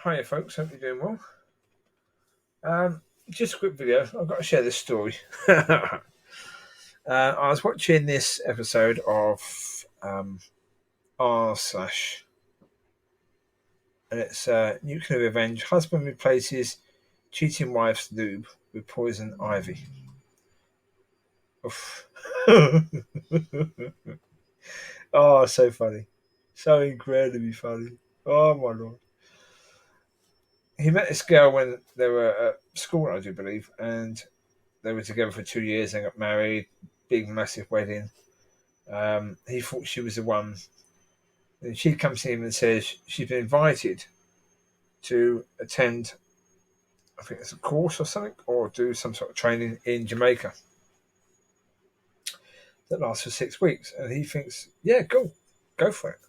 Hiya folks, hope you're doing well. Just a quick video. I've got to share this story. I was watching this episode of R//, and it's Nuclearrevenge. Husband replaces cheating wife's lube with poison ivy. Oof. Oh, so funny. So incredibly funny. Oh my lord. He met this girl when they were at school, I do believe, and they were together for 2 years and got married. Big, massive wedding. He thought she was the one. And she comes to him and says she's been invited to attend, I think it's a course or something, or do some sort of training in Jamaica that lasts for 6 weeks. And he thinks, yeah, go for it.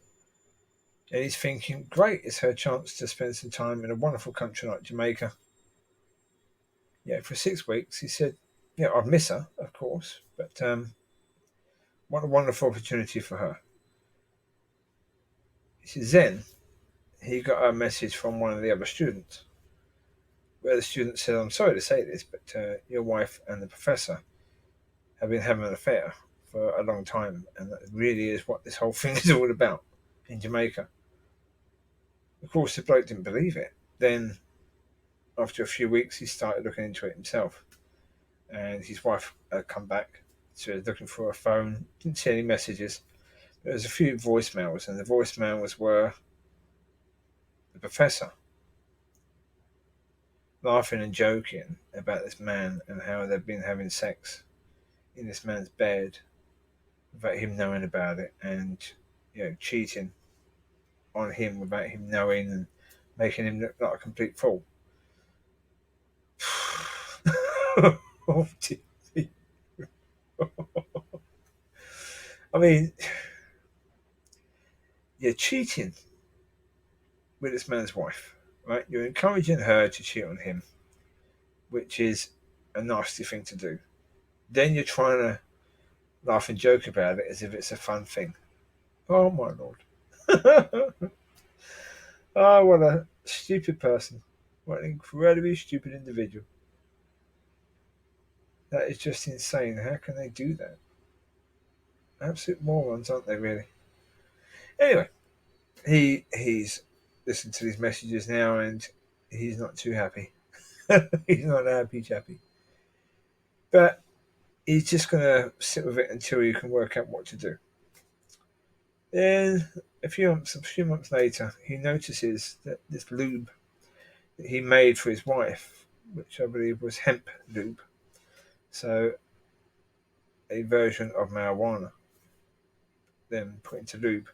And he's thinking, great, it's her chance to spend some time in a wonderful country like Jamaica. Yeah, for 6 weeks. He said, yeah, I'd miss her, of course, but what a wonderful opportunity for her. He says, then he got a message from one of the other students, where the student said, I'm sorry to say this, but your wife and the professor have been having an affair for a long time, and that really is what this whole thing is all about in Jamaica. Of course, the bloke didn't believe it. Then, after a few weeks, he started looking into it himself, and his wife had come back. She was looking for a phone, didn't see any messages. There was a few voicemails, and the voicemails were the professor laughing and joking about this man and how they've been having sex in this man's bed without him knowing about it, and cheating on him without him knowing and making him look like a complete fool. I mean, you're cheating with this man's wife, right? You're encouraging her to cheat on him, which is a nasty thing to do. Then you're trying to laugh and joke about it as if it's a fun thing. Oh my lord. Oh, what a stupid person. What an incredibly stupid individual. That is just insane. How can they do that? Absolute morons, aren't they, really? Anyway, he's listened to these messages now, and he's not too happy. He's not a happy chappy. But he's just going to sit with it until he can work out what to do. Then a few months later, he notices that this lube that he made for his wife, which I believe was hemp lube, so a version of marijuana, then put into lube,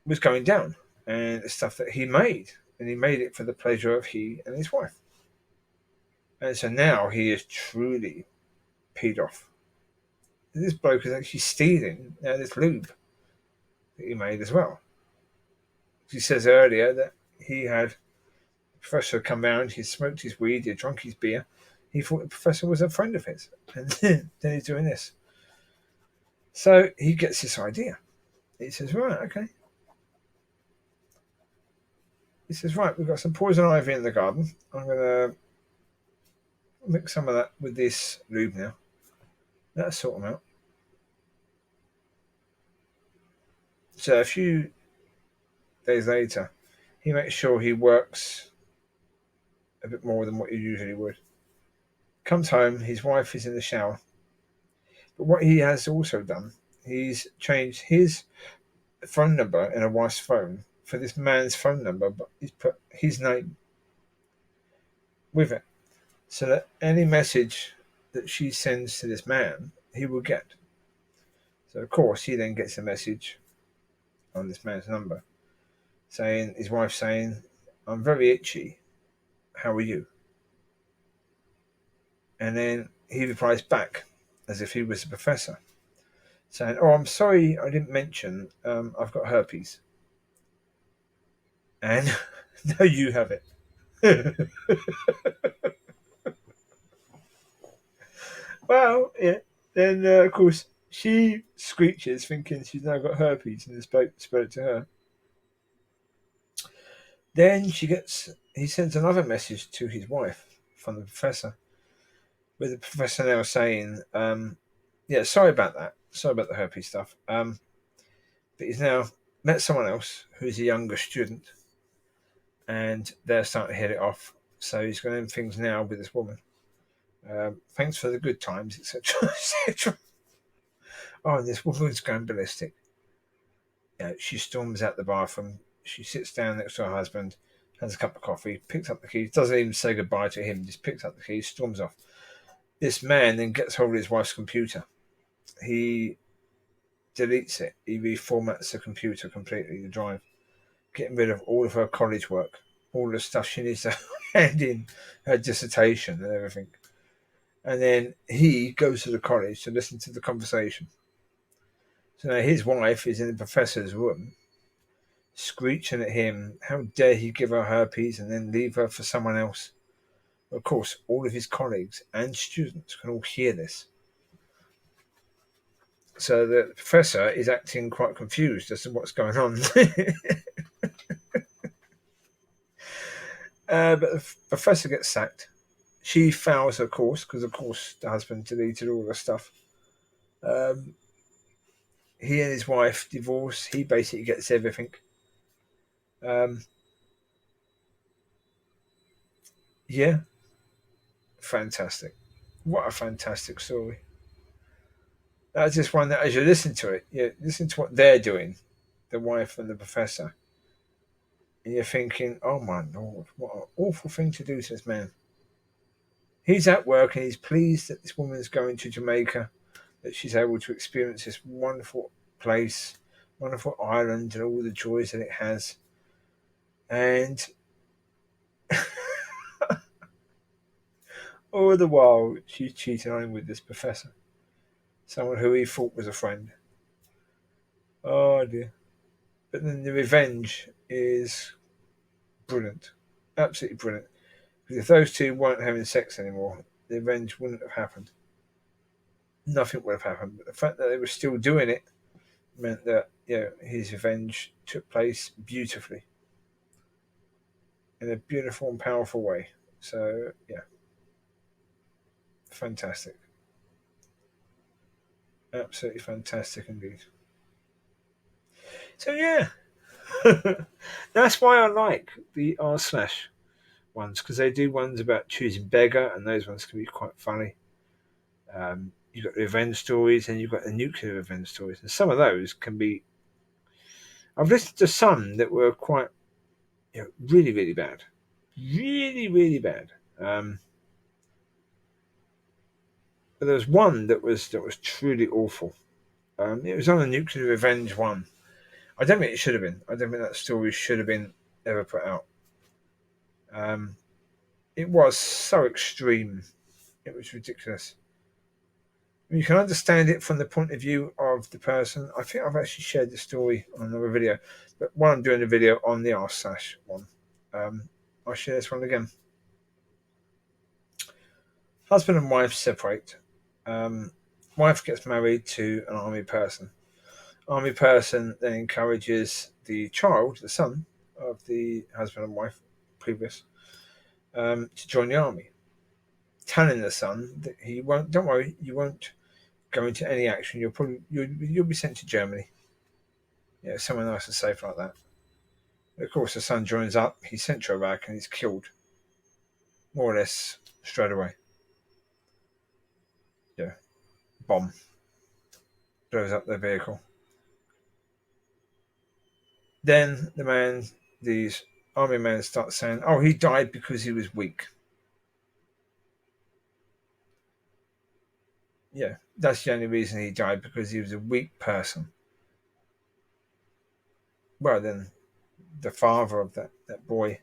was going down, and the stuff that he made, and he made it for the pleasure of he and his wife. And so now he is truly peed off. And this bloke is actually stealing this lube that he made as well. He says earlier that he had the professor come round, he smoked his weed, he drunk his beer. He thought the professor was a friend of his, and then he's doing this. So he gets this idea. He says, right, okay. He says, right, we've got some poison ivy in the garden. I'm going to mix some of that with this lube now. That'll sort them out. So a few days later, he makes sure he works a bit more than what he usually would. Comes home, his wife is in the shower. But what he has also done, he's changed his phone number in a wife's phone for this man's phone number, but he's put his name with it, so that any message that she sends to this man, he will get. So of course he then gets a message on this man's number saying, his wife saying, I'm very itchy, how are you? And then he replies back as if he was a professor, saying, oh, I'm sorry I didn't mention, I've got herpes. And now you have it. Well, yeah. Then, of course, she screeches, thinking she's now got herpes, and the spoke to her. Then he sends another message to his wife from the professor, with the professor now saying, yeah, sorry about that. Sorry about the herpes stuff. But he's now met someone else who's a younger student, and they're starting to hit it off. So he's going to end things now with this woman. Thanks for the good times, etc., etc. Oh, and this woman's going ballistic. She storms out the bathroom. She sits down next to her husband, has a cup of coffee, picks up the keys, doesn't even say goodbye to him, just picks up the keys, storms off. This man then gets hold of his wife's computer. He deletes it. He reformats the computer completely, the drive, getting rid of all of her college work, all the stuff she needs to hand in, her dissertation and everything. And then he goes to the college to listen to the conversation. So now his wife is in the professor's room, screeching at him, how dare he give her herpes and then leave her for someone else. Of course, all of his colleagues and students can all hear this. So the professor is acting quite confused as to what's going on. But the professor gets sacked. She fails her course because, of course, the husband deleted all the stuff. He and his wife divorce. He basically gets everything. Yeah, fantastic. What a fantastic story. That's just one that, as you listen to it, you listen to what they're doing, the wife and the professor, and you're thinking, oh my Lord, what an awful thing to do to this man. He's at work and he's pleased that this woman is going to Jamaica, that she's able to experience this wonderful place, wonderful island, and all the joys that it has. And all the while, she's cheating on him with this professor, someone who he thought was a friend. Oh dear. But then the revenge is brilliant, absolutely brilliant. Because if those two weren't having sex anymore, the revenge wouldn't have happened. Nothing would have happened. But the fact that they were still doing it meant that his revenge took place beautifully, in a beautiful and powerful way. So yeah, fantastic, absolutely fantastic indeed. So yeah, that's why I like the r/slash ones, because they do ones about choosing beggar, and those ones can be quite funny. You've got the revenge stories, and you've got the nuclear revenge stories, and some of those can be. I've listened to some that were quite, really, really bad, really, really bad. But there was one that was truly awful. It was on the nuclear revenge one. I don't think it should have been. I don't think that story should have been ever put out. It was so extreme. It was ridiculous. You can understand it from the point of view of the person. I think I've actually shared the story on another video, but while I'm doing the video on the r/slash one, I'll share this one again. Husband and wife separate. Wife gets married to an army person. Army person then encourages the child, the son of the husband and wife, previous, to join the army, telling the son that he won't. Don't worry, you won't go into any action. You'll be sent to Germany. Somewhere nice and safe like that. Of course, the son joins up. He's sent to Iraq and he's killed, more or less straight away. Bomb blows up their vehicle. Then these army men start saying, "Oh, he died because he was weak." Yeah, that's the only reason he died, because he was a weak person. Well, then the father of that boy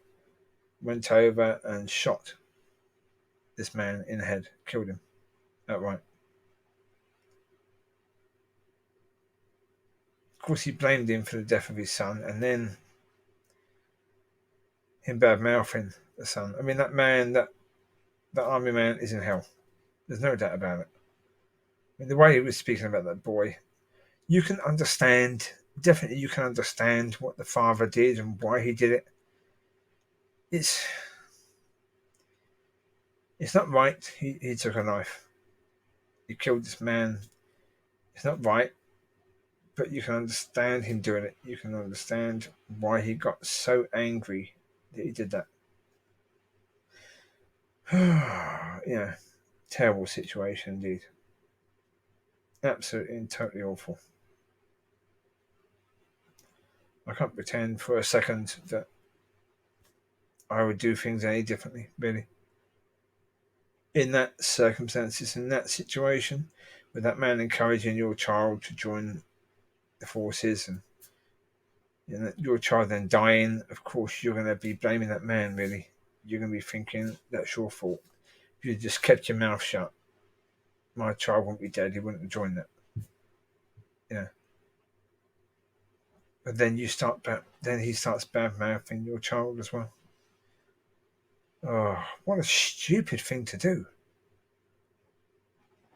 went over and shot this man in the head, killed him outright. Of course, he blamed him for the death of his son, and then him bad mouthing the son. I mean, that army man is in hell. There's no doubt about it. I mean, the way he was speaking about that boy, you can understand. Definitely, you can understand what the father did and why he did it. it's not right. He took a knife. He killed this man. It's not right, but you can understand him doing it. You can understand why he got so angry that he did that. Yeah, terrible situation indeed. Absolutely and totally awful. I can't pretend for a second that I would do things any differently, really. In that circumstances, in that situation, with that man encouraging your child to join the forces and your child then dying, of course you're going to be blaming that man, really. You're going to be thinking that's your fault. If you just kept your mouth shut, my child wouldn't be dead. He wouldn't have joined that. Yeah. But then he starts bad mouthing your child as well. Oh, what a stupid thing to do.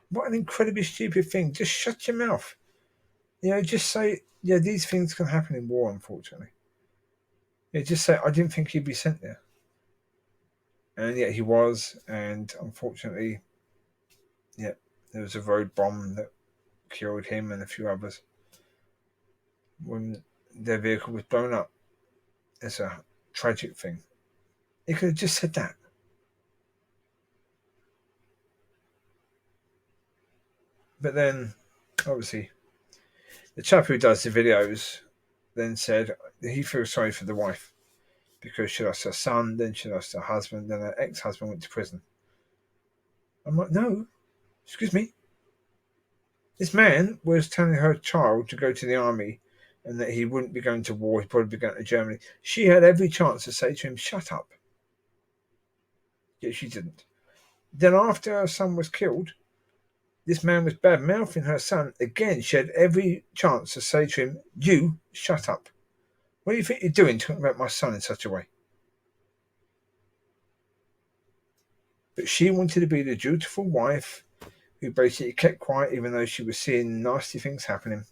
What an incredibly stupid thing. Just shut your mouth. Just say, these things can happen in war, unfortunately. Just say, I didn't think he'd be sent there. And yet he was, and unfortunately, there was a road bomb that killed him and a few others when their vehicle was blown up. It's a tragic thing. He could have just said that. But then, obviously, the chap who does the videos then said he feels sorry for the wife because she lost her son, then she lost her husband, then her ex-husband went to prison. I'm like, no, excuse me. This man was telling her child to go to the army and that he wouldn't be going to war, he'd probably be going to Germany. She had every chance to say to him, shut up. Yet she didn't. Then after her son was killed, this man was bad-mouthing her son. Again, she had every chance to say to him, you, shut up. What do you think you're doing talking about my son in such a way? But she wanted to be the dutiful wife who basically kept quiet even though she was seeing nasty things happening.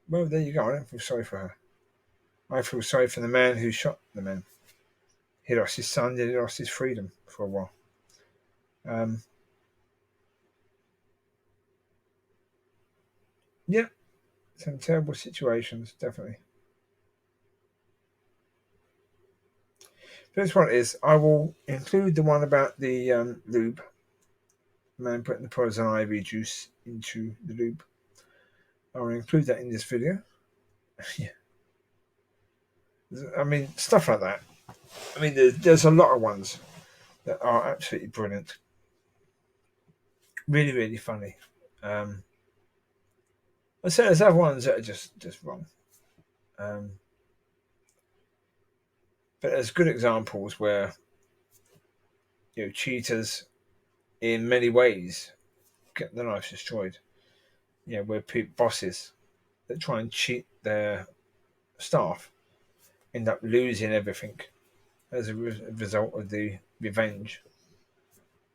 Well, there you go. I don't feel sorry for her. I feel sorry for the man who shot the man. He lost his son, then he lost his freedom for a while. Some terrible situations, definitely. First one is, I will include the one about the lube. The man putting the poison ivy juice into the lube. I will include that in this video. Yeah. I mean, stuff like that. I mean, there's a lot of ones that are absolutely brilliant. Really, really funny. I say there's other ones that are just wrong. But there's good examples where cheaters in many ways get their lives destroyed. Where bosses that try and cheat their staff end up losing everything as a result of the revenge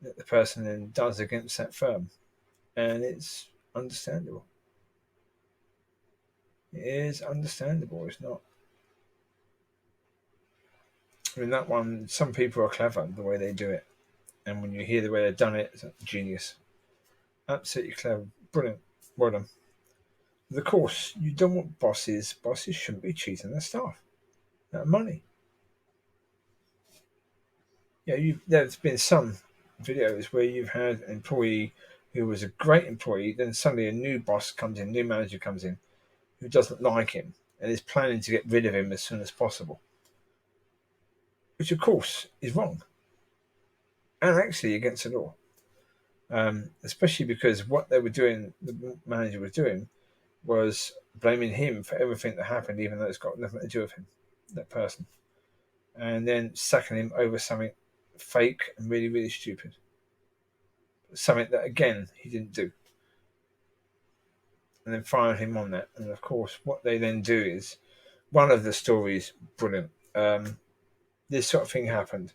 that the person then does against that firm. And it's understandable. It is understandable. It's not. I mean, that one, some people are clever the way they do it. And when you hear the way they've done it, it's genius. Absolutely clever. Brilliant. Well done. But of course, you don't want bosses. Bosses shouldn't be cheating their staff. That money. There's been some videos where you've had an employee who was a great employee, then suddenly a new boss comes in, new manager comes in, who doesn't like him and is planning to get rid of him as soon as possible. Which, of course, is wrong. And actually against the law. Especially because what they were doing, the manager was doing, was blaming him for everything that happened, even though it's got nothing to do with him, that person. And then sacking him over something fake and really, really stupid. Something that, again, he didn't do. And then firing him on that. And, of course, what they then do is, one of the stories, brilliant, this sort of thing happened.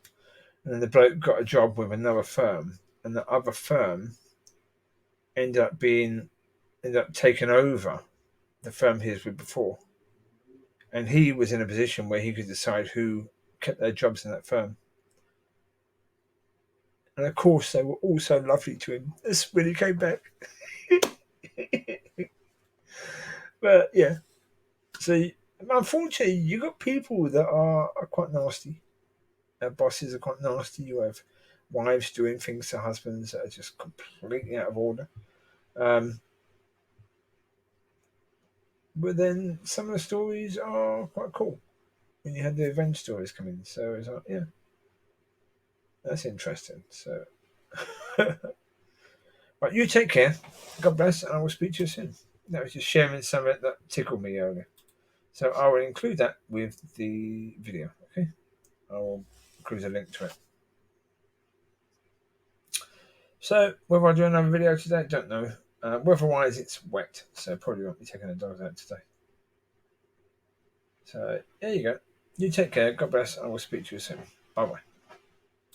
And then the bloke got a job with another firm. And the other firm ended up taking over the firm he was with before. And he was in a position where he could decide who kept their jobs in that firm. And of course, they were all so lovely to him when he came back. But yeah, so unfortunately, you got people that are quite nasty. Bosses are quite nasty. You have wives doing things to husbands that are just completely out of order. But then some of the stories are quite cool when you had the revenge stories come in. So it's like, yeah, that's interesting. So, but you take care. God bless, and I will speak to you soon. That was just sharing something that tickled me earlier. So I will include that with the video. Okay, I will include a link to it. So whether I do another video today, don't know. Weather-wise, it's wet, so probably won't be taking the dogs out today. So there you go. You take care. God bless. I will speak to you soon. Bye bye.